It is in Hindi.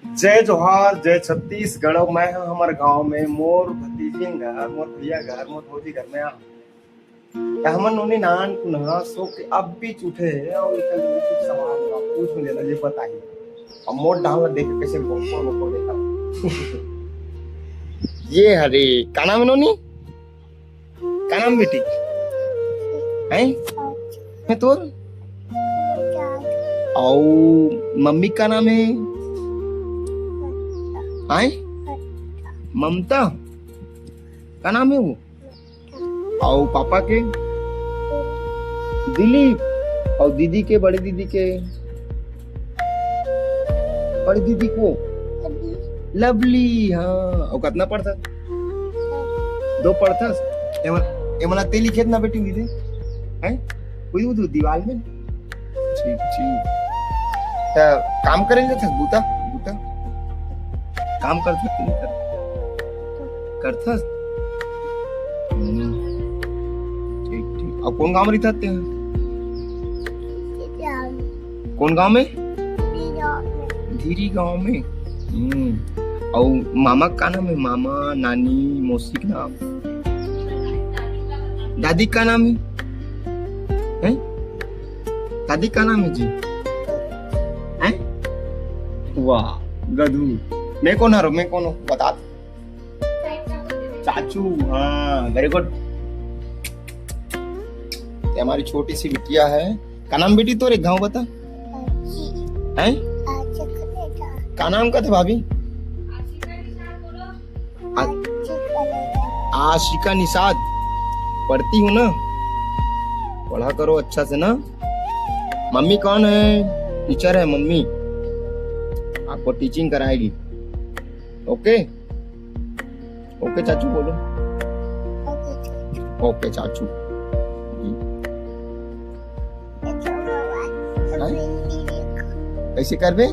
जय जोहार जय छत्तीसगढ़। मैं हूं हमारे गांव में मोर भतीजी घर मोर भैया घर मोर भौजी घर में हमन नोनी नान कुनहा सो के अब भी उठे और इधर कुछ सवाल पूछ लेना ये बताइए। अब मोर डाल ला देख कैसे बोल बोल देता। ये हरे का नाम है नोनी? का नाम बेटी हैं? मैं तोर और मम्मी का नाम है आए ममता का नाम है वो। और पापा के दिलीप और दीदी के बड़ी दीदी के बड़ी दीदी को लवली। हाँ और कितना पढ़ता? 2 पढ़ता एमना ते लिखे ना बेटी हुई थे हैं कोई वो दीवार में। ठीक ठीक काम करेंगे था बूता बूता काम कर सकते नहीं करता। ठीक ठीक। अब कौन गांव में रहते हैं? कौन गांव में? धीरी गांव में। और मामा का नाम है? मामा नानी मौसी का नाम? दादी का नाम है? दादी का नाम है जी हैं? वाह गधू। मैं कौन हूँ? मैं कौन हूँ बता। चाचू। हाँ वेरी गुड। हमारी छोटी सी बिटिया है। का नाम बेटी तोरे गाँव बता हैं? का नाम का था भाभी? आशिका निषाद। पढ़ती हूँ ना? पढ़ा करो अच्छा से ना। मम्मी कौन है? टीचर है मम्मी, आपको टीचिंग कराएगी। ओके ओके चाचू बोलो। ओके चाचू। कैसे करबे?